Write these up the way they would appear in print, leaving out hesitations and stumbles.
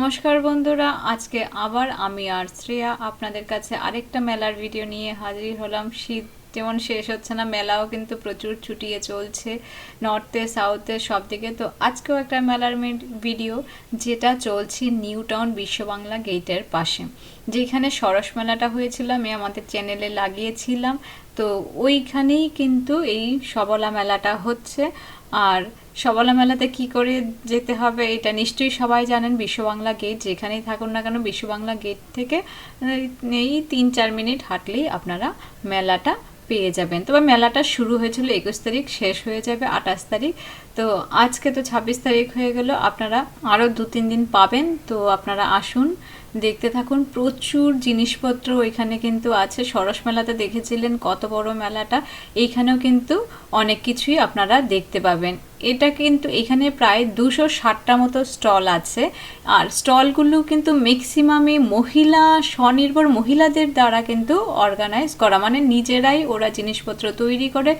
নমস্কার বন্ধুরা, আজকে আবার আমি আর শ্রেয়া আপনাদের কাছে আরেকটা মেলার ভিডিও নিয়ে হাজির হলাম। শীত যেমন শেষ হচ্ছে না, মেলাও কিন্তু প্রচুর ছুটিয়ে চলছে নর্থে সাউথে সব দিকে। তো আজকেও একটা মেলার ভিডিও, যেটা চলছে নিউ টাউন বিশ্ব বাংলা গেটের পাশে, যেখানে সরস মেলাটা হয়েছিল, আমি আমাদের চ্যানেলে লাগিয়েছিলাম। তো ওইখানেই কিন্তু এই সবলা মেলাটা হচ্ছে। আর সবলা মেলাতে কি করে যেতে হবে এটা নিশ্চয়ই সবাই জানেন। বিশ্ব বাংলা গেট যেখানেই থাকুন না কেন, বিশ্ব বাংলা গেট থেকে এই 3-4 মিনিট হাঁটলেই আপনারা মেলাটা পেয়ে যাবেন। তবে মেলাটা শুরু হয়েছিল 21 তারিখ, শেষ হয়ে যাবে 28 তারিখ। তো আজকে তো 26 তারিখ হয়ে গেল, আপনারা আরও 2-3 দিন পাবেন। তো আপনারা আসুন, দেখতে থাকুন। প্রচুর জিনিসপত্র ওইখানে কিন্তু আছে। সরস মেলাতে দেখেছিলেন কত বড় মেলাটা, এইখানেও কিন্তু অনেক কিছুই আপনারা দেখতে পাবেন। এটা কিন্তু এখানে প্রায় 260টা মতো স্টল আছে। আর স্টলগুলো কিন্তু ম্যাক্সিমামই মহিলা, স্বনির্ভর মহিলাদের দ্বারা কিন্তু অর্গানাইজ করা, মানে নিজেরাই ওরা জিনিসপত্র তৈরি করে।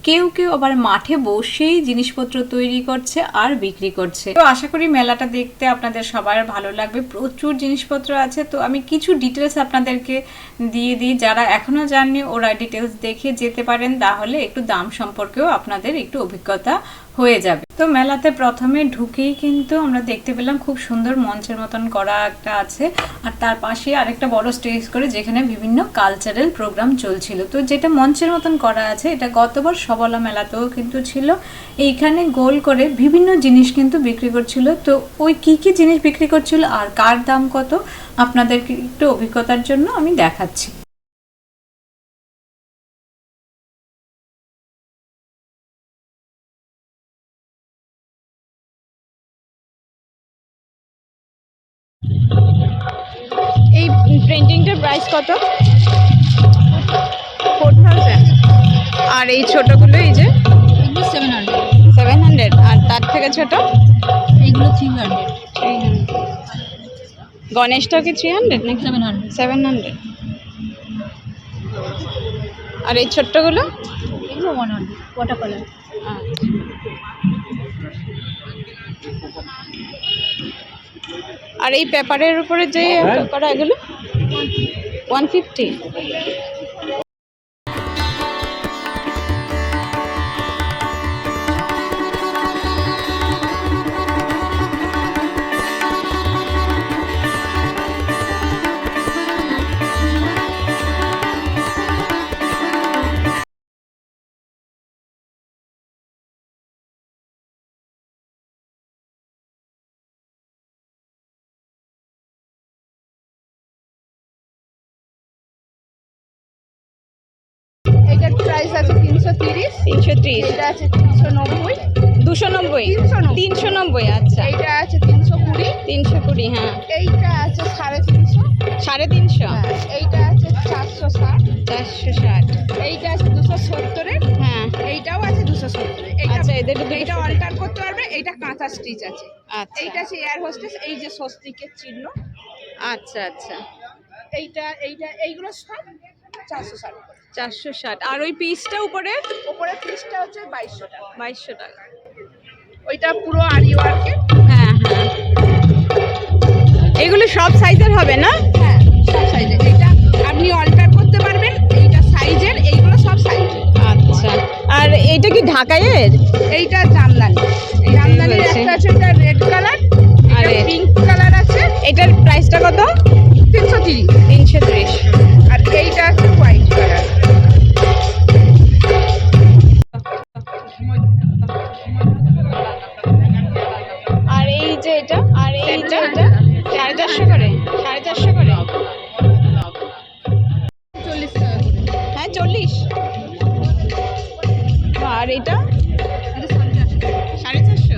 কেউ কেউ আবার মাঠে বসেই জিনিসপত্র তৈরি করছে আর বিক্রি করছে। তো আশা করি মেলাটা দেখতে আপনাদের সবার ভালো লাগবে। প্রচুর জিনিসপত্র আছে। তো আমি কিছু ডিটেলস আপনাদেরকে দিয়ে দিই, যারা এখনো জাননি ওরা ডিটেলস দেখে যেতে পারেন, তাহলে একটু দাম সম্পর্কেও আপনাদের একটু অভিজ্ঞতা হয়ে যাবে। তো মেলাতে প্রথমে ঢুকেই কিন্তু আমরা দেখতে পেলাম খুব সুন্দর মঞ্চের মতন করা একটা আছে, আর তার পাশে আরেকটা বড় স্টেজ করে, যেখানে বিভিন্ন কালচারাল প্রোগ্রাম চলছিল। তো যেটা মঞ্চের মতন করা আছে, এটা গতবার সবলা মেলাতেও কিন্তু ছিল। এইখানে গোল করে বিভিন্ন জিনিস কিন্তু বিক্রি করছিল। তো ওই কি কি জিনিস বিক্রি করছিল আর কার দাম কত, আপনাদেরকে একটু অভিজ্ঞতার জন্য আমি দেখাচ্ছি। এই প্রিন্টিংটার প্রাইস কত? 4000। আর এই ছোটগুলো, এই যে 700। আর তার থেকে ছোট এইগুলো 300। গণেশটাও কি 300 নাকি 700? আর এই ছোট্টগুলো এগুলো 100 ওয়াটার কালার। আর এই পেপারের উপরে যে করা, এগুলো 150। এটার প্রাইস আছে 330। 330। এটা আছে 390। 290। 390। আচ্ছা, এইটা আছে 320। 320। হ্যাঁ, এইটা আছে 350। 350। এইটা আছে 460। 460। এইটা আছে 270 এর। হ্যাঁ, এইটাও আছে 270 এর। আচ্ছা, এদের এইটা অল্টার করতে পারবে। এইটা কাঁথা স্টিচ আছে। আচ্ছা, এইটা আছে এয়ার হোস্টেস, এই যে স্বস্তিকের চিহ্ন। আচ্ছা আচ্ছা। এইটা এইগুলো সব 460। 460। আর ওই পিসটা উপরে পিসটা হচ্ছে 2200 টাকা। 2200 টাকা। ওইটা পুরো আরি ওয়ার্কের। হ্যাঁ হ্যাঁ, এগুলো সব সাইজের হবে না? হ্যাঁ, সব সাইজের। এইটা আপনি অল্টার করতে পারবেন। এইটা সাইজের, এইগুলো সব সাইজের। আচ্ছা। আর এইটা কি ঢাকাইয়ের? এইটা জামদানি। এই জামদানির একটা আছে, এটা রেড কালার, আর পিঙ্ক কালার আছে। এটার প্রাইসটা কত? 330। 330। আর এইটা আছে হোয়াইট কালার। আর এই যে এটা, আর এই যে এটা 450 করে। 450 করে। 40 টাকা করে। হ্যাঁ, 40। আর এটা 450।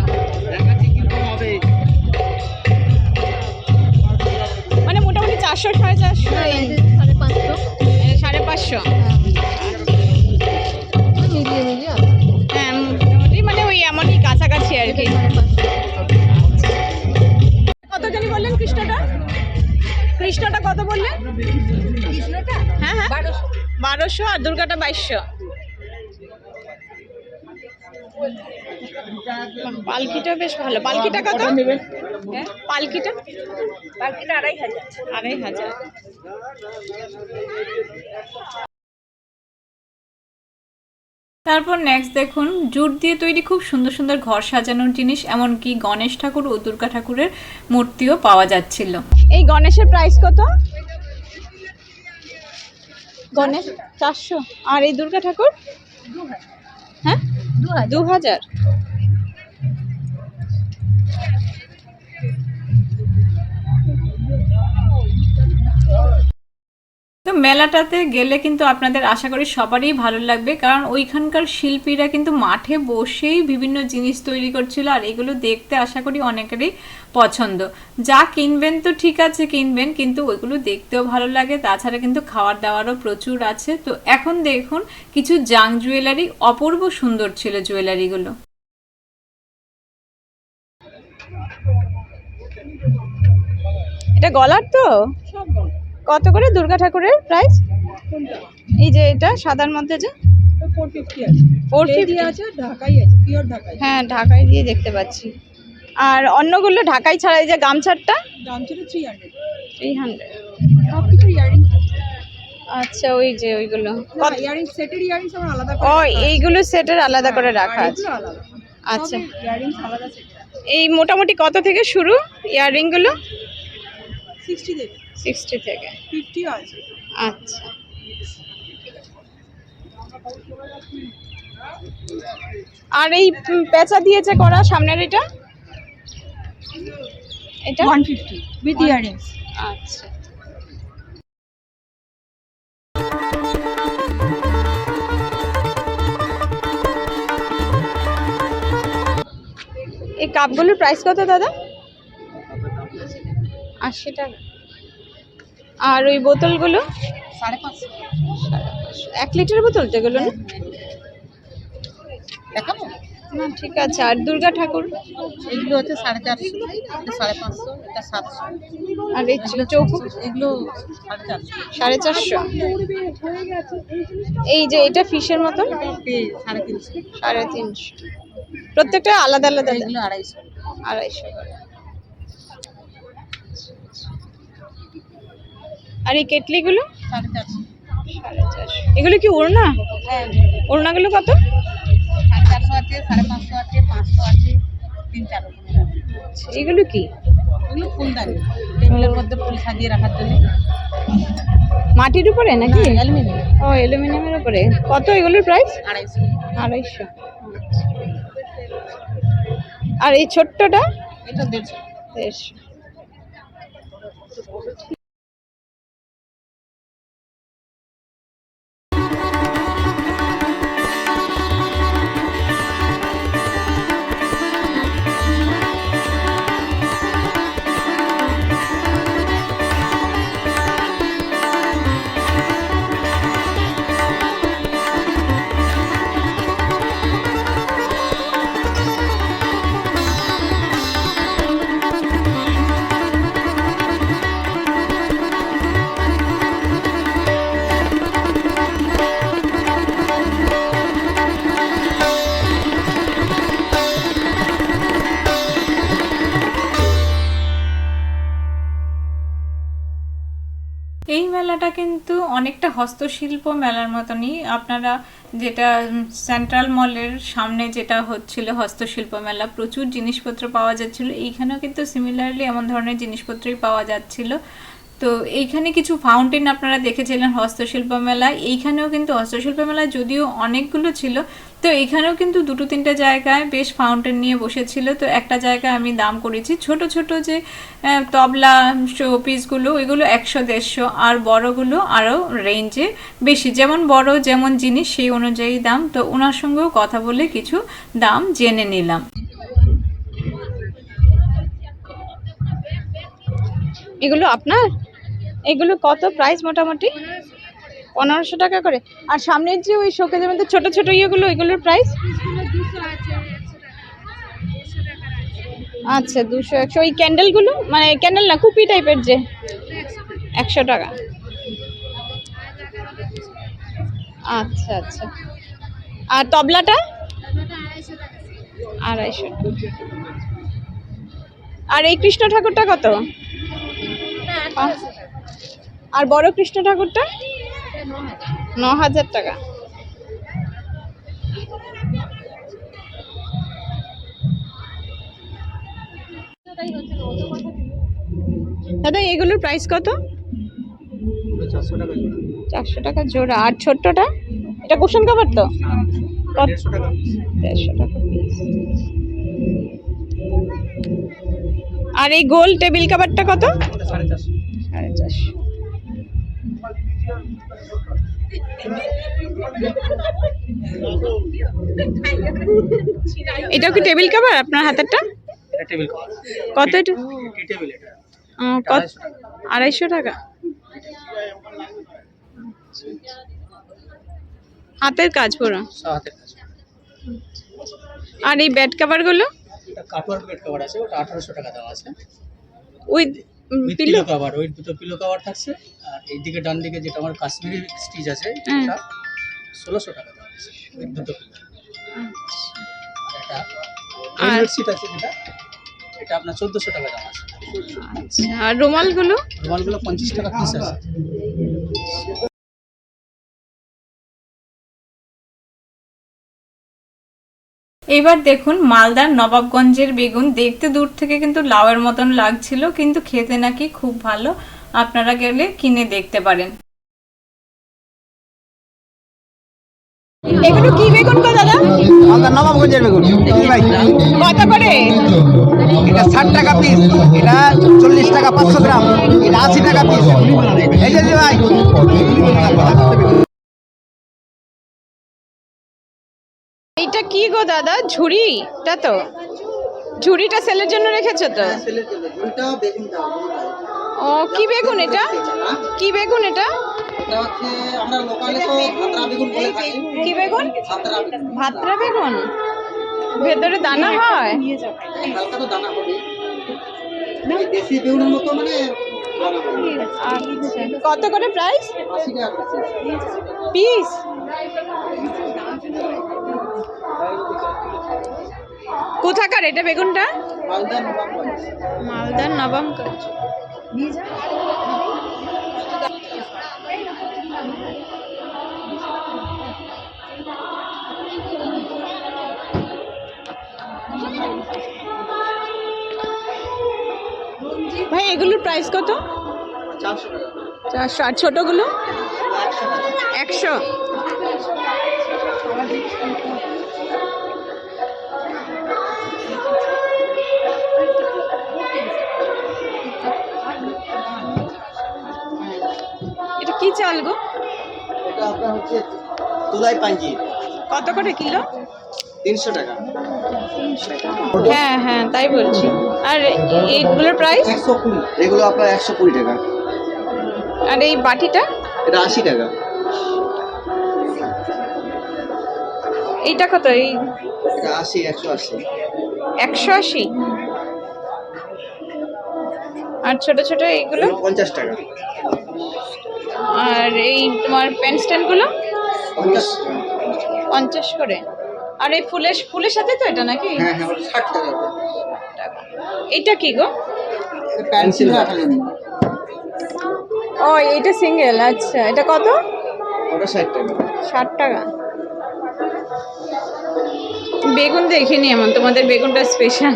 মানে মোটামুটি 400 450 রেঞ্জ। 550। হ্যাঁ, মোটামুটি মানে ওই এমনই কাছাকাছি আর কি। কত জানি বললেন কৃষ্ণটা? কৃষ্ণটা কত বললেন? কৃষ্ণটা হ্যাঁ হ্যাঁ, 1200। 1200। আর দুর্গাটা 2200। পালকিটা বেশ ভালো। পালকিটা কত? পালকিটা 2500। তারপর নেক্সট দেখুন জুট দিয়ে তৈরি খুব সুন্দর সুন্দর ঘর সাজানোর জিনিস, এমনকি গণেশ ঠাকুর ও দুর্গা ঠাকুরের মূর্তিও পাওয়া যাচ্ছিল। এই গণেশের প্রাইস কত? গণেশ 400। আর এই দুর্গা ঠাকুর? হ্যাঁ 2000। তো মেলাটাতে গেলে কিন্তু আপনাদের আশা করি সবারই ভালো লাগবে, কারণ ওইখানকার শিল্পীরা কিন্তু মাঠে বসেই বিভিন্ন জিনিস তৈরি করছিল, আর এগুলো দেখতে আশা করি অনেকেরই পছন্দ। যা কিনবেন তো ঠিক আছে কিনবেন, কিন্তু ওইগুলো দেখতেও ভালো লাগে, তাছাড়া কিন্তু খাওয়ার দাওয়ারও প্রচুর আছে। তো এখন দেখুন কিছু জাং জুয়েলারি, অপূর্ব সুন্দর ছিল জুয়েলারিগুলো। এটা গলার তো? কত করে দুর্গা ঠাকুরের প্রাইস? এই যে এটা সাদার মধ্যে যে 450 আছে, 450 আছে, ঢাকাই আছে, পিওর ঢাকাই। হ্যাঁ ঢাকাই দিয়ে দেখতে পাচ্ছি। আর অন্যগুলো ঢাকাই ছাড়া এই যে গামছারটা দাম ছিল 300। 300। সব কিছু ইয়ারিং। আচ্ছা ওই যে ওইগুলো ইয়ারিং সেটের ইয়ারিং সব আলাদা ও এইগুলো সেটের আলাদা করে রাখা আছে। আলাদা। আচ্ছা ইয়ারিং আলাদা সেট। এই মোটামুটি কত থেকে শুরু ইয়াররিং গুলো? 60 থেকে। 60 থেকে 50 আছে। আচ্ছা আর এই পেঁচা দিয়েছে করা সামনের এটা? এটা 150 উইথ ইয়ারিংস। আচ্ছা এই কাপগুলোর প্রাইস কত দাদা? 80 টাকা। আর ওই বোতলগুলো? 550। 1 লিটার বোতল যেগুলো না? দেখাবো না ঠিক আছে। আর দুর্গা ঠাকুর? এগুলো হচ্ছে 450, এটা 550, এটা 700। আর এই চৌকো? এগুলো 450। 450। এই যে এটা ফিশের মতন? 350। 350। প্রত্যেকটা আলাদা আলাদা? এগুলো 250। 250 করে। আর এই কেটলিগুলো? 450। 450। এগুলো কি ওড়না? হ্যাঁ ওড়নাগুলো কত? 450 আছে, 550 আছে, 500 আছে, 3-4 রকমের আছে। এগুলো কি? এগুলো ফুলদানি, টেবিলের মধ্যে ফুল সাজিয়ে রাখার জন্য। মাটির উপরে নাকি? অ্যালুমিনিয়াম। ও অ্যালুমিনিয়ামের উপরে। কত এগুলোর প্রাইস? 250। 250। আর এই ছোট্টটা? এটা 150। 150। এই মেলাটা কিন্তু অনেকটা হস্তশিল্প মেলার মতনই। আপনারা যেটা সেন্ট্রাল মলের সামনে যেটা হচ্ছিল হস্তশিল্প মেলা, প্রচুর জিনিসপত্র পাওয়া যাচ্ছিল, এইখানেও কিন্তু সিমিলারলি এমন ধরনের জিনিসপত্রই পাওয়া যাচ্ছিল। তো এইখানে কিছু ফাউন্টেন আপনারা দেখেছিলেন হস্তশিল্প মেলায়, এইখানেও কিন্তু হস্তশিল্প মেলায় যদিও অনেকগুলো ছিল, তো এইখানেও কিন্তু 2-3টে জায়গায় বেশ ফাউন্টেন নিয়ে বসেছিল। তো একটা জায়গায় আমি দাম করেছি ছোট ছোট যে তবলা শোপিসগুলো, ওইগুলো 100-150, আর বড়গুলো আরও রেঞ্জে বেশি, যেমন বড় যেমন জিনিস সেই অনুযায়ী দাম। তো ওনার সঙ্গেও কথা বলে কিছু দাম জেনে নিলাম। এগুলো আপনার? এগুলো কত প্রাইস মোটামুটি? 1500 টাকা করে। আর সামনের যে ওই শোকেজের মধ্যে ছোট ছোট ইয়েগুলো, এগুলোর প্রাইস? আচ্ছা 200-100। ওই ক্যান্ডেলগুলো, মানে ক্যান্ডেল না, কুপি টাইপের যে, 100 টাকা। আচ্ছা আচ্ছা। আর তবলাটা? 250। আর এই কৃষ্ণ ঠাকুরটা কত? আর বড় কৃষ্ণ ঠাকুরটা 9000 টাকা। দাদা এগুলোর প্রাইস কত? 400 টাকা জোড়া। আর ছোট্টটা এটা কুশন কভার তো? 150 টাকা পিস। আর এই গোল টেবিল কভারটা কত? 450। এটাও কি টেবিল কভার আপনার হাতেরটা? কত এটা? কত? 250 টাকা। হাতের কাজ পুরো? আর এই বেড কভার গুলো? কাটওয়ার্ক বেড কভার আছে, ওটা 1800 টাকা দাম আছে। উইথ পিলো কভার, ওই দুটো পিলো কভার থাকছে। আর এইদিকে ডান দিকে যেটা আমার কাশ্মীরি স্টিচ আছে, এটা 1600 টাকা দাম আছে ওই দুটো পিলো। আর এটা সিট আছে যেটা, এটা আপনার 1400 টাকা দাম আছে। আচ্ছা। আর রুমালগুলো? রুমালগুলো 50 টাকা পিস আছে। এবার দেখুন মালদার নবাবগঞ্জের বেগুন। দেখতে দূর থেকে কিন্তু লাউয়ের মতন লাগছিল, কিন্তু খেতে নাকি খুব ভালো। আপনারা গেলে কিনে দেখতে পারেন। এগুলো কি বেগুন গো দাদা? মালদার নবাবগঞ্জের বেগুন। কত করে? এটা 60 টাকা পিস, এটা 40 টাকা 500 গ্রাম, এটা 80 টাকা পিস। এই যে ভাই এইটা কি গো দাদা? ঝুড়িটা তো? ঝুড়িটা সেলের জন্য রেখেছো তো? ও কি বেগুন এটা? কি বেগুন এটা? আমরা লোকালে তো ভাতরা বেগুন বলে থাকি। কি বেগুন? ভাতরা বেগুন। ভেতরে দানা হয়? হালকা তো দানা হবে, এই দেশি বেগুনের মতো মানে আচ্ছা। কত করে প্রাইস? 80 টাকা পিস? কোথাকার এটা বেগুনটা? মালদার নবাবগঞ্জ। মালদার নবাবগঞ্জ। ভাই এগুলোর প্রাইস কত? 400 টাকা। 400। আর ছোটগুলো? 100। এটা কি চাল গো? এটা আপনার হচ্ছে তুলাই পাঞ্জি। কত করে কিলো? 300 টাকা। হ্যাঁ হ্যাঁ তাই বলছি। আর এইগুলোর প্রাইস? 120। এগুলো আপনার 120 টাকা। আর এই বাটিটা? এটা 80 টাকা। এইটা কত? এই এটা 80, 180। 180। আর ছোট ছোট এইগুলো? 50 টাকা। আর এই তোমার পেন স্ট্যান্ডগুলো? 50। 50 করে। আর এই ফুলের সাথে তো এটা নাকি? হ্যাঁ হ্যাঁ, 60 টাকা। এইটা কি গো? পেন্সিল রাখা। ও এইটা সিঙ্গেল। আচ্ছা এটা কত? ওটা 60 টাকা। 60 টাকা। বেগুন দেখিনি এমন, তোমাদের বেগুনটা স্পেশাল।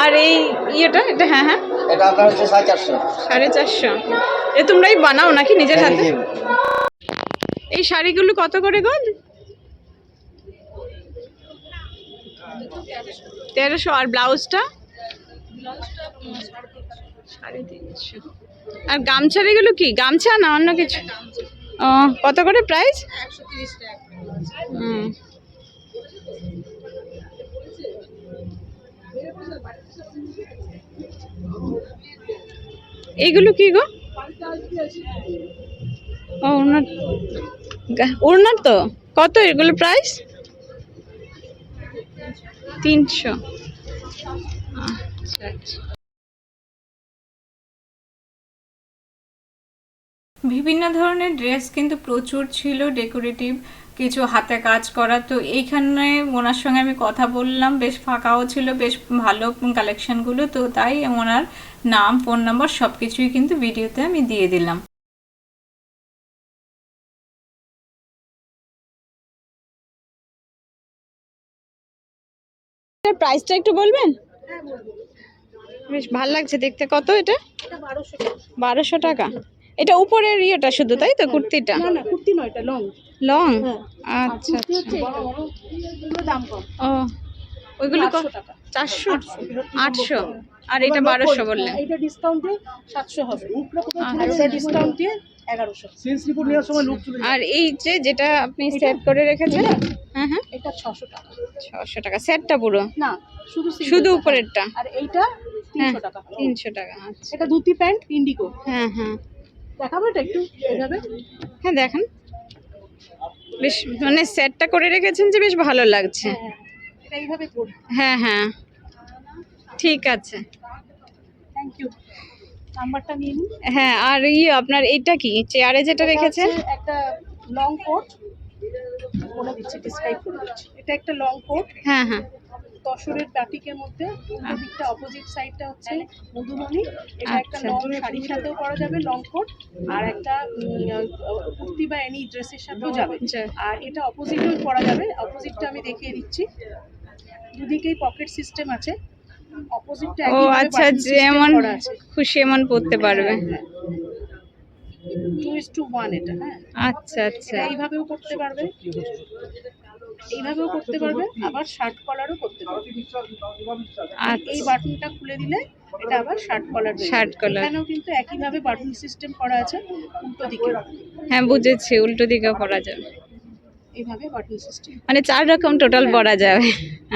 আর এই ইয়েটা এটা? হ্যাঁ হ্যাঁ, এটা আপনার হচ্ছে 450। 450। এ তোমরাই বানাও নাকি নিজের হাতে? এই শাড়িগুলো কত করে গো? 1300। আর ব্লাউজটা? 350। আর গামছার এগুলো কি গামছা না অন্য কিছু? ও কত করে প্রাইস? 130 টাকা। এইগুলো কি গো? ও ওড়নার তো? কত এগুলো প্রাইস? 300। আচ্ছা। বিভিন্ন ধরনের ড্রেস কিন্তু প্রচুর ছিল, ডেকোরেটিভ কিছু হাতে কাজ করা। তো এইখানে ওনার সঙ্গে আমি কথা বললাম, বেশ ফাঁকাও ছিল, বেশ ভালো কালেকশনগুলো, তো তাই ওনার নাম, ফোন নাম্বার সব কিছুই কিন্তু ভিডিওতে আমি দিয়ে দিলাম। প্রাইসটা একটু বলবেন? বেশ ভালো লাগছে দেখতে। কত এটা? 1200 টাকা। এটা উপরের ইয়েটা শুধু, তাই তো? কুর্তিটা? না না, কুর্তি নয়, এটা লং। লং? হ্যাঁ। আচ্ছা কুর্তি আচ্ছা। হচ্ছে বড় বড়, এগুলো দাম কম। ও, ওইগুলো 800 টাকা। 400? 800? আর এটা 1200 বললেন? এটা ডিসকাউন্টে 700 হবে, আর আচ্ছা। ওটা ডিসকাউন্ট দিয়ে 1100। সেন্স রিপোর্ট নেওয়ার সময় লোক চলে আর এই যে যেটা আপনি সেট করে রেখেছেন, হ্যাঁ হ্যাঁ, এটা 600 টাকা। 600 টাকা সেটটা পুরো? না, শুধু single শুধু টা। উপরেরটা? আর এইটা 300 টাকা। 300 টাকা। আচ্ছা। এটা ধুতি প্যান্ট ইন্ডিগো। হ্যাঁ হ্যাঁ দেখাবো এটা একটু এইভাবে? হ্যাঁ, দেখেন। বেশ মানে সেটটা করে রেখেছেন যে বেশ ভালো লাগছে। হ্যাঁ, এটা এইভাবে পরি। হ্যাঁ হ্যাঁ, ঠিক আছে। Thank you. নাম্বারটা নিয়ে নিন। হ্যাঁ, আর আপনার এইটা কি চেয়ারে যেটা রেখেছেন? এটা হচ্ছে একটা লং কোট, বলে দিচ্ছি, ডিসক্রাইব করে দিচ্ছি। এটা একটা লং কোট, হ্যাঁ হ্যাঁ, তসরের বাটিকের মধ্যে, উল্টো দিকটা অপোজিট সাইডটা হচ্ছে মধুমণি। এটা একটা আচ্ছা। লং শাড়ির সাথেও পরা যাবে, লং কোট, আর একটা কুর্তি বা এনি ড্রেসের সাথেও যাবে। আচ্ছা। আর এটা অপোজিটেও পরা যাবে। অপোজিটটা আমি দেখিয়ে দিচ্ছি। দুদিকেই পকেট সিস্টেম আছে। অপোজিটটা ও আচ্ছা, যেমন করা আছে। খুশি এমন পড়তে পারবে। 2:1 এটা। হ্যাঁ, আচ্ছা আচ্ছা এটা এইভাবেও করতে পারবে, এইভাবেও করতে পারবে, আবার শার্ট কলারও করতে পারবে। এই আচ্ছা। বাটনটা খুলে দিলে এটা আবার শার্ট কলার। শার্ট কলার। এখানেও কিন্তু একইভাবে বাটন সিস্টেম করা আছে, উল্টো দিকে হ্যাঁ বুঝেছি, উল্টো দিকে পরা যাবে, এইভাবে বাটন সিস্টেম। মানে 4 রকম টোটাল পরা যাবে।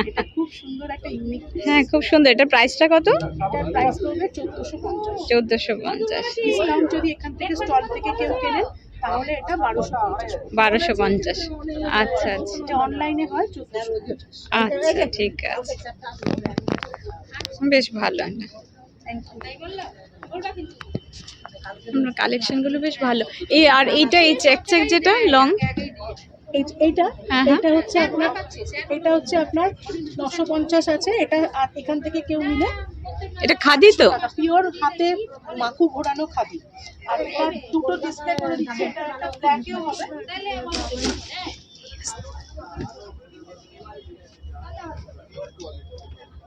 এটা খুব সুন্দর একটা ইউনিক। হ্যাঁ খুব সুন্দর। এটা প্রাইসটা কত? এটার প্রাইস পড়বে 1450। 1450। ডিসকাউন্ট যদি এখান থেকে স্টল থেকে কেউ কেনে তাহলে এটা 1250। 1250। আচ্ছা আচ্ছা এটা অনলাইনে হয় 1450। আচ্ছা, ঠিক আছে, বেশ ভালো। Thank you. আপনার কালেকশনগুলো বেশ ভালো। এই আর এইটা, এই চেক চেক যেটা লং, এইটা হ্যাঁ, হ্যাঁ। এটা হচ্ছে আপনার 950 আছে। এটা আর এখান থেকে কেউ নিলে এটা খাদি তো? পিওর হাতে মাকু ঘোরানো খাদি। আর এটা দুটো ডিসপ্লে করে দিচ্ছে, এটা একটা ব্ল্যাকেও হবে।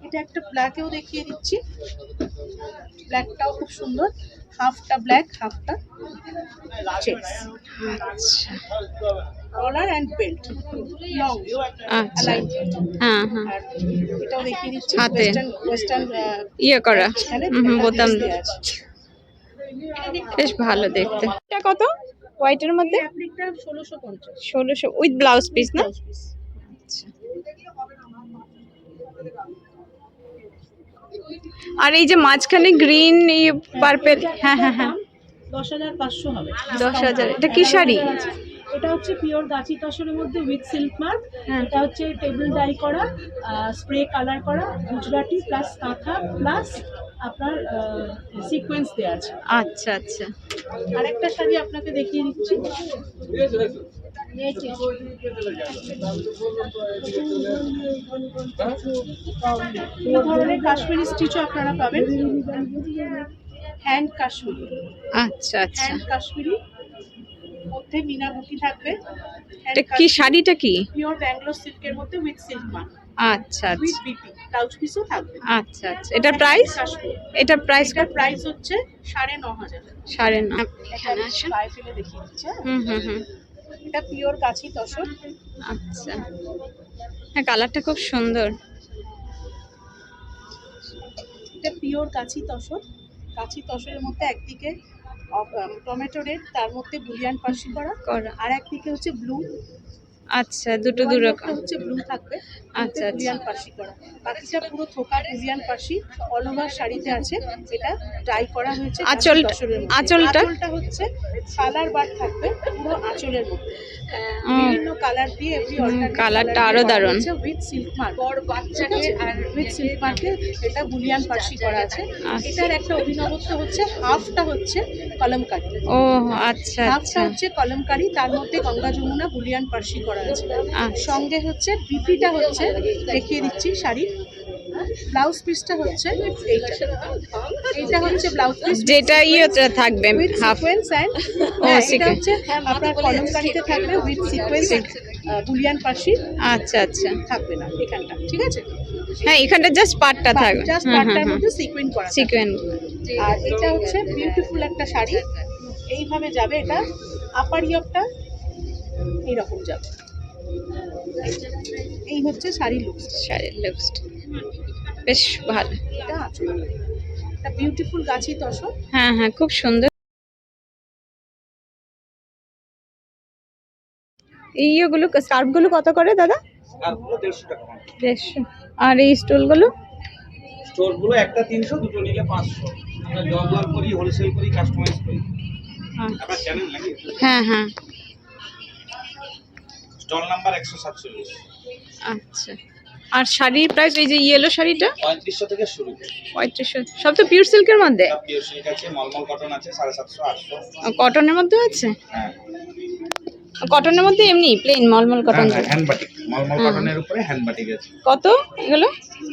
এটা একটা ব্ল্যাকেও দেখিয়ে দিচ্ছি। ব্ল্যাকটাও খুব সুন্দর, হাফটা ব্ল্যাক হাফটা চেকস। আচ্ছা কলার অ্যান্ড বেল্ট লং আচ্ছা, হ্যাঁ হ্যাঁ, আর এটাও দেখিয়ে দিচ্ছি। হাতে। ওয়েস্টার্ন ইয়ে করা, এখানে বোতাম দেওয়া আছে। বেশ ভালো দেখতে। এটা কত হোয়াইটের মধ্যে? ফ্যাব্রিকটা 1650। 1600 উইথ ব্লাউজ পিস না? আচ্ছা। আর এই যে মাঝখানে গ্রিন, এই পার্পল, হ্যাঁ হ্যাঁ হ্যাঁ, 10,500 হবে। 10,000। এটা কি শাড়ি? এটা হচ্ছে পিওর গাছি তসরের মধ্যে উইথ সিল্ক মার্ক। হ্যাঁ। এটা হচ্ছে টেবিল ডাই করা, স্প্রে কালার করা, গুজরাটি প্লাস কাঁথা প্লাস আপনার সিকোয়েন্স দেওয়া আছে। আচ্ছা আচ্ছা, আরেকটা শাড়ি আপনাকে দেখিয়ে দিচ্ছি। এই ধরনের কাশ্মীরি স্টিচও আপনারা পাবেন, হ্যান্ড কাশ্মীরি। আচ্ছা আচ্ছা। হ্যান্ড কাশ্মীরি মধ্যে মিনা বুটি থাকবে। এটা কি শাড়িটা কি? পিওর ব্যাঙ্গালোর সিল্কের মধ্যে উইথ সিল্ক মার্ক, আচ্ছা উইথ আচ্ছা বিপি, ব্লাউজ পিসও থাকবে। আচ্ছা আচ্ছা। এটার প্রাইস? কাশ্মীরি। এটার প্রাইস এটার প্রাইস হচ্ছে 9,500। 9.5। এটা এখানে আসেন। গায়ে ফেলে দেখিয়ে দিচ্ছে। হুম হুম হুম, এটা পিওর গাছি তসর। আচ্ছা। হ্যাঁ, কালারটা খুব সুন্দর। এটা পিওর গাছি তসর। গাছি তসরের মধ্যে একদিকে টমেটো রেড, তার মধ্যে বুলিয়ান পার্সি করা, করা। আর একদিকে হচ্ছে ব্লু। আচ্ছা, দুটো দু রকম। হচ্ছে ব্লু থাকবে, আচ্ছা, আচ্ছা। বুলিয়ান পার্সি করা। বাকিটা পুরো থোকা বুলিয়ান পার্সি অল ওভার শাড়িতে আছে। এটা ডাই করা হয়েছে। আঁচলটা- আঁচলটা? আঁচলটা হচ্ছে কালার বার থাকবে পুরো আঁচলের মধ্যে, বিভিন্ন কালার দিয়ে এভরি অল্টারনেট কালারটা আরো দারুণ। উইথ সিল্ক মার্ক, বড় বাচ্চাকে আর উইথ সিল্ক মার্কে এটা বুলিয়ান পার্সি করা আছে। এটার একটা অভিনবত্ব হচ্ছে হাফটা হচ্ছে কলমকারি, ও আচ্ছা হাফটা আচ্ছা হচ্ছে কলমকারি, তার মধ্যে গঙ্গা যমুনা বুলিয়ান পার্সি করা করা আছে। আচ্ছা। সঙ্গে হচ্ছে বিপিটা হচ্ছে দেখিয়ে দিচ্ছি শাড়ির। ব্লাউজ পিসটা হচ্ছে এইটা হচ্ছে ব্লাউজ পিস যেটা ইয়েটা থাকবে উইথ হাফ। সিকোয়েন্স এন্ড ও, এটা sequence। হচ্ছে আপনার কলমকারিতে থাকবে উইথ সিকোয়েন্স বুলিয়ান পাশি আচ্ছা আচ্ছা, থাকবে না এখানটা, ঠিক আছে? হ্যাঁ এখানটা জাস্ট পাটটা থাকবে। জাস্ট পাটটার মধ্যে সিকোয়েন্স করা থাকবে। সিকোয়েন্স। আর এটা হচ্ছে বিউটিফুল একটা শাড়ি, এইভাবে যাবে। এটা আপার ইয়কটা এইরকম যাবে। এই হচ্ছে শাড়ির লুক। শাড়ির লুকস বেশ ভালো। এটা আছে একটা বিউটিফুল গাছি তসর। হ্যাঁ হ্যাঁ, খুব সুন্দর। এইগুলো স্কার্ফগুলো কত করে দাদা? স্কার্ফগুলো 150 টাকা। 150। আর এই স্টোলগুলো? স্টোরগুলো একটা 300, দুটো নিলে 500। আমরা জব করি, হোলসেল করি, কাস্টমাইজ করি। আপনার চ্যানেল নাকি? হ্যাঁ হ্যাঁ। Stall number 147। আচ্ছা। আর শাড়ির প্রাইস এই যে ইয়েলো শাড়িটা 3500 থেকে শুরু। 3500। সব তো পিওর সিল্কের মধ্যে? সব পিওর সিল্ক আছে, মলমল কটন আছে 750, 800। কটনের মধ্যে আছে? হ্যাঁ, কটনের মধ্যে এমনি প্লেন মলমল কটন। হ্যান্ড বাটিক, মলমল কটনের উপরে হ্যান্ড বাটিক আছে। কত এগুলো?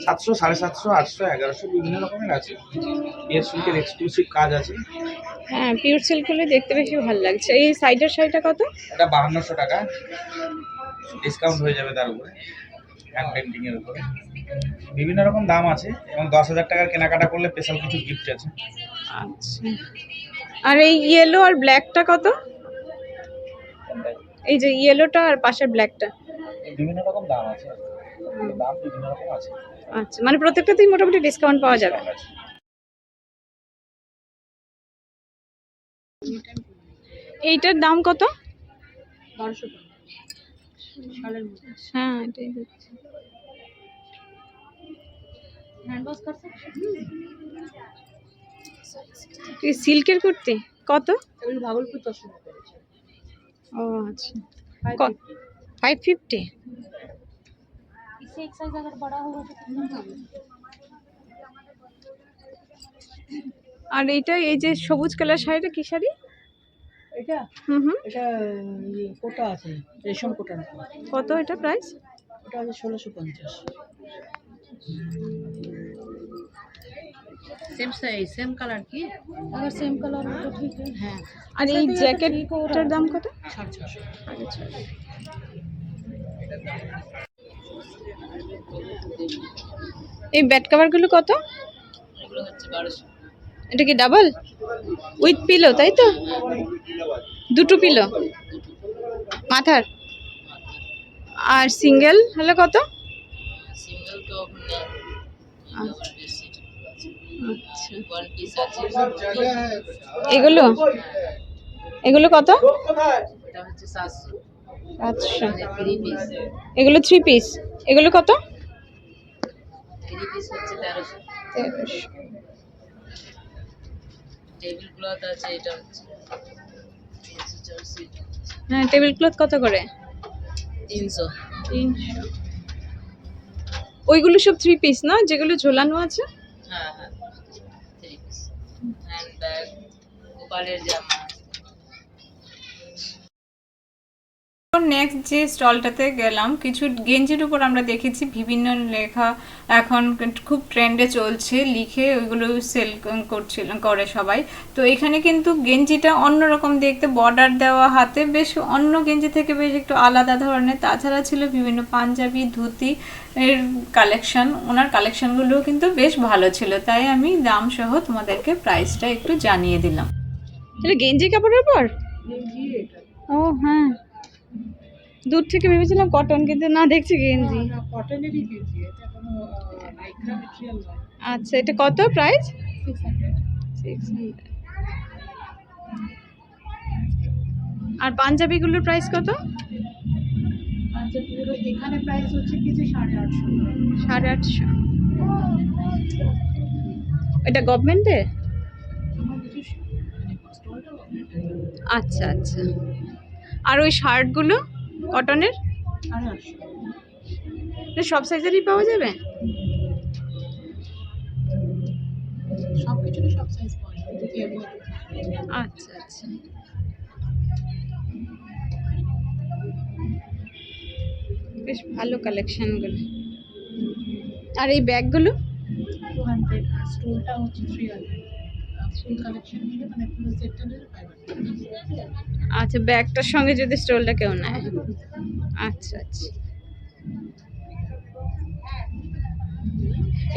700, 750, 800, 1100 বিভিন্ন রকমের আছে। পিওর সিল্কের এক্সক্লুসিভ কাজ আছে। হ্যাঁ, পিওর সিল্কগুলো দেখতে বেশি ভালো লাগছে। এই সাইডের শাড়িটা কত? এটা 5200 টাকা, ডিসকাউন্ট হয়ে যাবে তার উপরে, হ্যান্ড পেন্টিং এর উপরে। বিভিন্ন রকম দাম আছে এবং 10,000 টাকার কেনাকাটা করলে স্পেশাল কিছু গিফট আছে। আচ্ছা। আর এই ইয়েলো আর ব্ল্যাকটা কত? এই যে ইয়েলোটা আর পাশের ব্ল্যাকটা? বিভিন্ন রকম দাম আছে, দাম বিভিন্ন রকম আছে। আচ্ছা, মানে প্রত্যেকটাতেই মোটামুটি ডিসকাউন্ট পাওয়া যাবে। এইটার দাম কত? 1200 টাকা শালের মধ্যে। হ্যাঁ, এটাই হচ্ছে। হ্যান্ড ওয়াশ করছে কি সিল্কের কুর্তি কত? এগুলো ভাগলপুর তসর করেছে। ও আচ্ছা। 550। इससे एक साइज अगर बड़ा होगा तो कितना होगा? আর এইটা এই যে সবুজ কালার শাড়িটা কি শাড়ি? এটা হুম হুম। এটা কোটা আছে, রেশম কোটা। কত এটা প্রাইস? ওটা আছে 1650। सेम साइज सेम कलर की, अगर सेम कलर हो तो ठीक है। हाँ, আর এই জ্যাকেটটার দাম কত? 650। এই বেড কভার গুলো কত? এগুলো হচ্ছে 1200। এটা কি ডাবল উইথ পিলো, তাই তো? দুটো পিলো মাথার। আর সিঙ্গেল হলে কত? সিঙ্গেল তো নেই, আচ্ছা, ওয়ান পিস আছে। এগুলো এগুলো কত? এটা হচ্ছে 700। আচ্ছা, থ্রি পিস, এগুলো 3 পিস। এগুলো কত? থ্রি পিস হচ্ছে 1300। 1300। টেবিল ক্লথ আছে, এটা হচ্ছে 380। হ্যাঁ, টেবিল ক্লথ কত করে? 300। 300। ওইগুলো সব 3 পিস না, যেগুলো ঝোলানো আছে? হ্যাঁ হ্যাঁ, থ্রি পিস। হ্যান্ড ব্যাগ, গোপালের জামা। নেক্সট যে স্টলটাতে গেলাম, কিছু গেঞ্জির উপর আমরা দেখেছি বিভিন্ন লেখা এখন খুব ট্রেন্ডে চলছে, লিখে ওইগুলো সেল করে সবাই। তো এখানে কিন্তু গেঞ্জিটা অন্যরকম দেখতে, বর্ডার দেওয়া, হাতে বেশ অন্য গেঞ্জি থেকে বেশ একটু আলাদা ধরনের। তাছাড়া ছিল বিভিন্ন পাঞ্জাবি, ধুতি এর কালেকশন। ওনার কালেকশনগুলোও কিন্তু বেশ ভালো ছিল, তাই আমি দাম সহ তোমাদেরকে প্রাইসটা একটু জানিয়ে দিলাম। এটা গেঞ্জি কাপড়ের উপর? ও হ্যাঁ, দূর থেকে ভেবেছিলাম কটন, কিন্তু না দেখছি গেঞ্জি। কটনেরই গেঞ্জি, এটা কোনো মাইক্রো ম্যাটেরিয়াল নয়। আচ্ছা, এটা কত প্রাইস? 600। 600। আর পাঞ্জাবিগুলোর প্রাইস কত? পাঞ্জাবিগুলো এখানে প্রাইস হচ্ছে কি যে 850। 850। এটা গভর্নমেন্টের? আচ্ছা আচ্ছা। আর ওই শার্টগুলো কটনের? 850। সব সাইজেরই পাওয়া যাবে? সব কিছুরই সব সাইজ পাওয়া যাবে। আচ্ছা আচ্ছা। বেশ ভালো কালেকশনগুলো। আর এই ব্যাগগুলো 200 আর স্টোলটা হচ্ছে 300। ফুল কালেকশন নিলে মানে পুরো সেটটা নিলে 500। আচ্ছা, ব্যাগটার সঙ্গে যদি স্টোলটা কেউ নেয়। আচ্ছা আচ্ছা।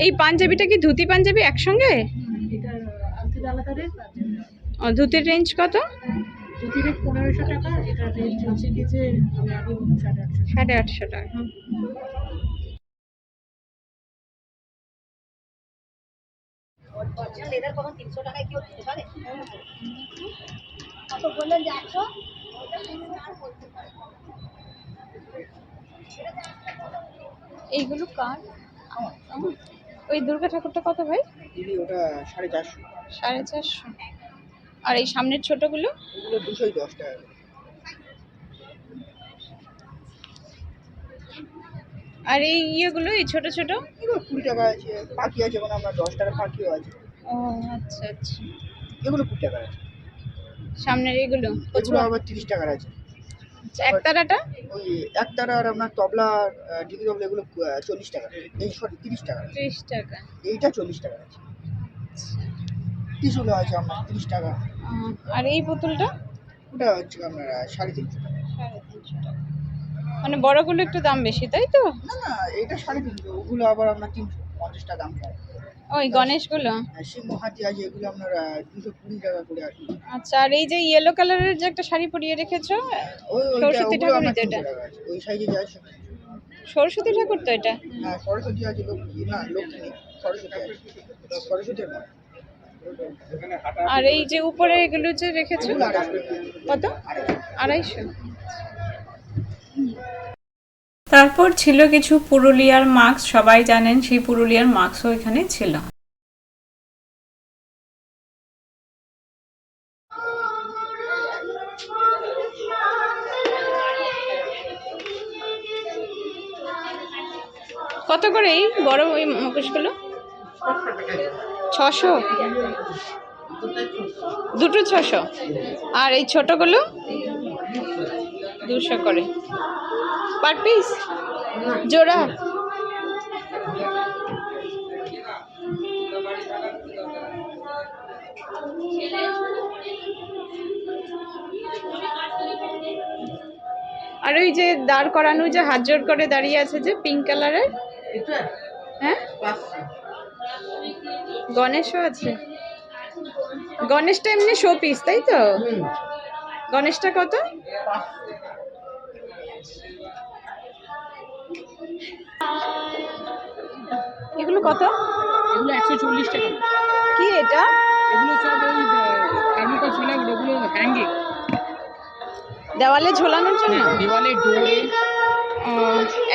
এই পাঞ্জাবিটা কি ধুতি পাঞ্জাবি একসঙ্গে? এটা আলতির আলাদা রেট, ও, ধুতির রেঞ্জ কত? দুটি রেট 1500 টাকা। এটা রেট হচ্ছে কি যে আমি আগে বললাম 850। 850 টাকা। এইগুলো কার? ওই দুর্গা ঠাকুরটা কত ভাই? দিদি ওটা 450। 450। আর এই সামনের ছোটগুলো? ওগুলো 210 টাকা। আর এই ইয়েগুলো, এই ছোট ছোট? এগুলো 20 টাকা আছে, পাখি আছে, মানে আমরা 10 টাকার পাখিও আছে। ও আচ্ছা আচ্ছা। এগুলো 20 টাকার আছে। সামনের এইগুলো এগুলো আবার 30 টাকার আছে। একতারাটা? ওই একতারা আর আপনার তবলা, ডিগি তবলা এগুলো 40 টাকা। এই সরি 30 টাকা। 30 টাকা। এইটা 40 টাকা আছে। ত্রিশুলো আছে আপনার 30 টাকা। আর এই পুতুলটা? ওটা হচ্ছে আপনার 350 টাকা। 350 টাকা। মানে বড়গুলো একটু দাম বেশি, তাই তো? না না, এটা 350। ওগুলো আবার আপনার 350 টাকা দাম পড়ে। ওই গণেশগুলো? সিংহ হাতি আছে, এগুলো আপনার 220 টাকা করে আছে। আচ্ছা, আর এই যে ইয়েলো কালারের যে একটা শাড়ি পরিয়ে রেখেছো, সরস্বতী ঠাকুর এটা? ওই সাইজে যা আছে। সরস্বতী ঠাকুর তো এটা? হ্যাঁ, সরস্বতী আছে, লক্ষ্মী না, লক্ষ্মী নেই, সরস্বতী আছে। সরস্বতীর নয়। আর এই যে উপরে এগুলো যে রেখেছো এগুলো 250 কত? 250। তারপর ছিল কিছু পুরুলিয়ার মাস্ক, সবাই জানেন সেই পুরুলিয়ার মাস্কও এখানে ছিল। কত করে এই বড় ওই মুখোশগুলো? 600? দুটো 600? আর এই ছোটগুলো 200 করে পার পিস জোড়া? আর ওই যে দাঁড় করানো, যে হাত জোড় করে দাঁড়িয়ে আছে যে পিঙ্ক কালারের, হ্যাঁ, গণেশও আছে। গণেশটা এমনি শো পিস, তাই তো? গণেশটা কত? এগুলো কত? এগুলো 140 টাকা। কি এটা? এগুলো সব ওই থার্মোকল ঝোলা, ওগুলো হ্যাঙ্গিং, দেওয়ালে ঝোলানোর জন্য? দেওয়ালে ডোরে।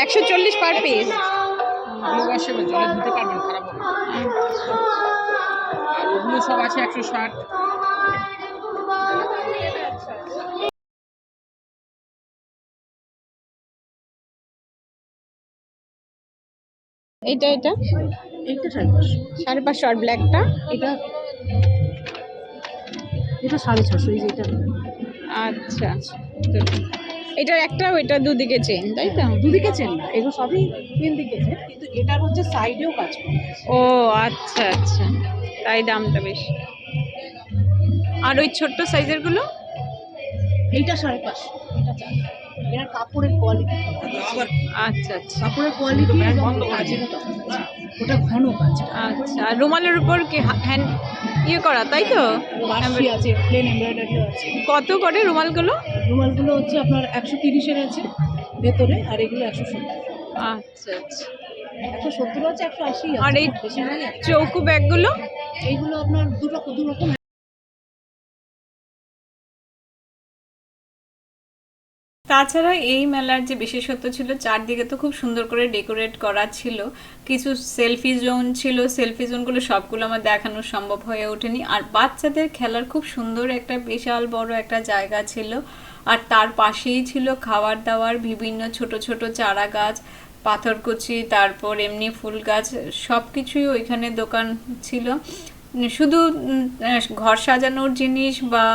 140 পার পিস। ওগুলো আসে জলে ধুতে পারবেন, খারাপ হবে না। আর ওগুলো সব আছে 160। এটা এইটা 550। 550। আর ব্ল্যাকটা? এটা 650। এই যে এটা আচ্ছা, এটার একটা ওইটা দুদিকে চেইন, তাই তো? দুদিকে চেন না, এগুলো সবই 3 দিকে চেন, কিন্তু এটার হচ্ছে সাইডেও কাজ করে। ও আচ্ছা আচ্ছা, তাই দামটা বেশি। আর ওই ছোট্ট সাইজের গুলো? এইটা 550, এটা 400। এর কাপড়ের কোয়ালিটি, আচ্ছা আচ্ছা কাপড়ের কোয়ালিটি এবং কাজের তফাৎ আছে। ওটা ঘন কাজ। আচ্ছা। আর রুমালের উপর কি হ্যান্ড ইয়ে করা, তাই তো? বাসি আছে, প্লেন এমব্রয়ডারিও আছে। কত করে রুমালগুলো? রুমালগুলো হচ্ছে আপনার 130-এর আছে ভেতরে, আর এগুলো 170। আচ্ছা আচ্ছা। 170 আছে, 180 আছে। আর এই বেশি নয়। চৌকো ব্যাগগুলো? এইগুলো আপনার দু রকম। তাছাড়া এই মেলার যে বিশেষত্ব ছিল, চারদিকে তো খুব সুন্দর করে ডেকোরেট করা ছিল, কিছু সেলফি জোন ছিল, সেলফি জোনগুলো সবগুলো আমার দেখানো সম্ভব হয়ে ওঠেনি। আর বাচ্চাদের খেলার খুব সুন্দর একটা বিশাল বড় একটা জায়গা ছিল, আর তার পাশেই ছিল খাবার দাবার, বিভিন্ন ছোট ছোট চারা গাছ, পাথরকুচি, তারপর এমনি ফুল গাছ, সব কিছুই ওইখানে দোকান ছিল। শুধু ঘর সাজানোর জিনিস বা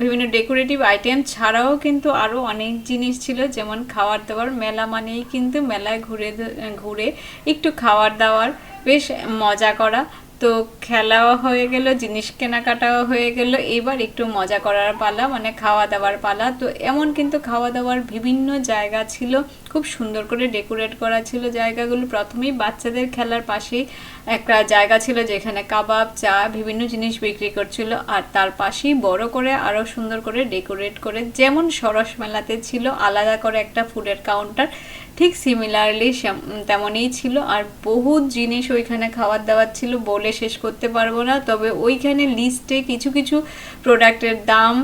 বিভিন্ন ডেকোরেটিভ আইটেম ছাড়াও কিন্তু আরও অনেক জিনিস ছিল, যেমন খাওয়ার দাওয়ার। মেলা মানেই কিন্তু মেলায় ঘুরে ঘুরে একটু খাওয়ার দাওয়ার, বেশ মজা করা। তো খেলাও হয়ে গেল, জিনিস কেনাকাটাও হয়ে গেল, এবার একটু মজা করার পালা, মানে খাওয়া দাওয়ার পালা। তো এমন কিন্তু খাওয়া দাওয়ার বিভিন্ন জায়গা ছিল, খুব সুন্দর করে ডেকোরেট করা ছিল জায়গাগুলো। প্রথমেই বাচ্চাদের খেলার পাশেই একটা জায়গা ছিল যেখানে কাবাব, চা, বিভিন্ন জিনিস বিক্রি করছিল, আর তার পাশেই বড় করে আরও সুন্দর করে ডেকোরেট করে, যেমন সরস মেলাতে ছিল আলাদা করে একটা ফুডের কাউন্টার, ঠিক সিমিলারলি তেমনই ছিল। আর বহু জিনিস ওইখানে খাবার দাবার ছিল, বলে শেষ করতে পারবো না। তবে ওইখানে লিস্টে কিছু কিছু প্রোডাক্টের দাম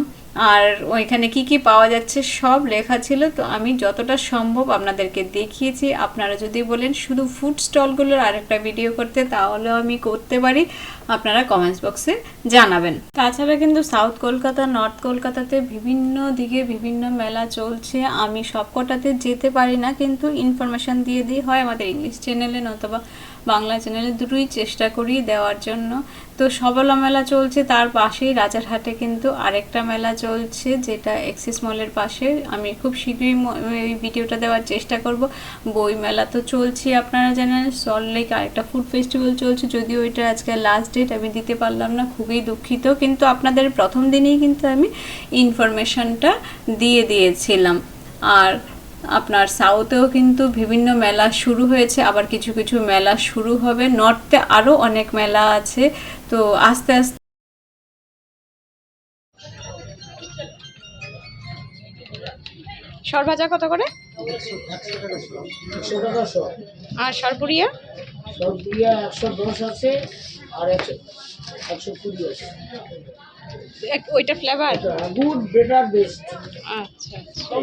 আর ওইখানে কি কি পাওয়া যাচ্ছে সব লেখা ছিল। তো আমি যতটা সম্ভব আপনাদেরকে দেখিয়েছি। আপনারা যদি বলেন শুধু ফুড স্টলগুলোর আরেকটা ভিডিও করতে, তাহলেও আমি করতে পারি, আপনারা কমেন্টস বক্সে জানাবেন। তাছাড়া কিন্তু সাউথ কলকাতা, নর্থ কলকাতাতে বিভিন্ন দিকে বিভিন্ন মেলা চলছে। আমি সবকটাতে যেতে পারি না, কিন্তু ইনফরমেশান দিয়ে দিই, হয় আমাদের ইংলিশ চ্যানেলে নতুবা বাংলা চ্যানেলে, দুটোই চেষ্টা করি দেওয়ার জন্য। তো সবলা মেলা চলছে, তার পাশেই রাজারহাটে কিন্তু আরেকটা মেলা চলছে, যেটা এক্সিস মলের পাশে। আমি খুব শীঘ্রই এই ভিডিওটা দেওয়ার চেষ্টা করব। বই মেলা তো চলছে, আপনারা জানেন। সল্ট লেক আরেকটা ফুড ফেস্টিভ্যাল চলছে, যদিও এটা আজকে লাস্ট ডেট, আমি দিতে পারলাম না, খুবই দুঃখিত। কিন্তু আপনাদের প্রথম দিনেই কিন্তু আমি ইনফরমেশনটা দিয়ে দিয়েছিলাম। আর আপনার সাউথেও কিন্তু বিভিন্ন মেলা শুরু হয়েছে, আবার কিছু কিছু মেলা শুরু হবে। নর্থে আরও অনেক মেলা আছে, তো আস্তে আস্তে। সরভাজা কত করে? আর সরপুরিয়া? সরপুরিয়া 110 আছে আর 120 আছে। ওইটা ফ্লেভার? Good, better, best. আচ্ছা আচ্ছা।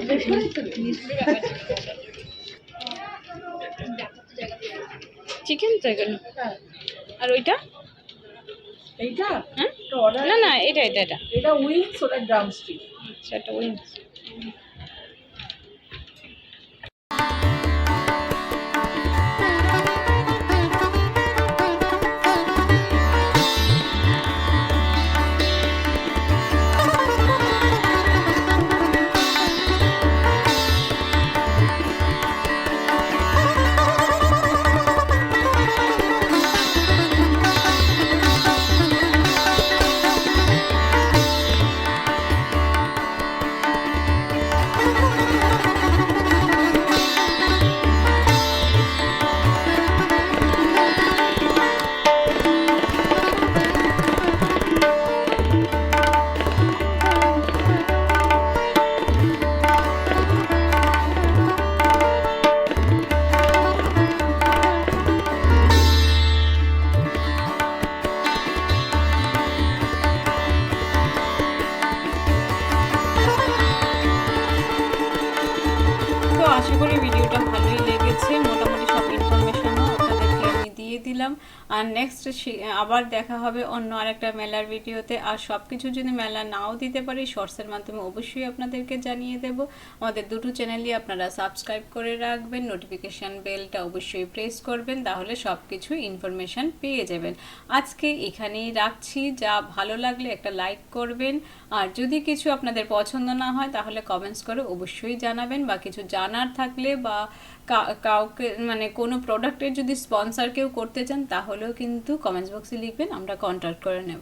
চিকেন তো এগুলো। আর ওইটা? এইটা হ্যাঁ? তো অর্ডার, না না, এটা এটা এটা এটা উইংস, ওটা ড্রামস্টিক। আচ্ছা, এটা উইংস। তো আশা করি ভিডিওটা ভালোই লেগেছে, মোটামুটি সব ইনফরমেশনও আপনাদেরকে আমি দিয়ে দিলাম। আর নেক্সট আবার দেখা হবে অন্য আরেকটা মেলার ভিডিওতে। আর সব কিছু যদি মেলা নাও দিতে পারি, শর্টসের মাধ্যমে অবশ্যই আপনাদেরকে জানিয়ে দেব। আমাদের দুটো চ্যানেলই আপনারা সাবস্ক্রাইব করে রাখবেন, নোটিফিকেশান বেলটা অবশ্যই প্রেস করবেন, তাহলে সব কিছু ইনফরমেশান পেয়ে যাবেন। আজকে এখানেই রাখছি। যা ভালো লাগলে একটা লাইক করবেন, আর যদি কিছু আপনাদের পছন্দ না হয় তাহলে কমেন্টস করে অবশ্যই জানাবেন, বা কিছু জানার থাকলে বা কাউকে মানে কোনো প্রোডাক্টের যদি স্পন্সর কেউ করতে চান তাহলেও কিন্তু কমেন্টস বক্সে লিখবেন, আমরা কন্ট্যাক্ট করে নেব।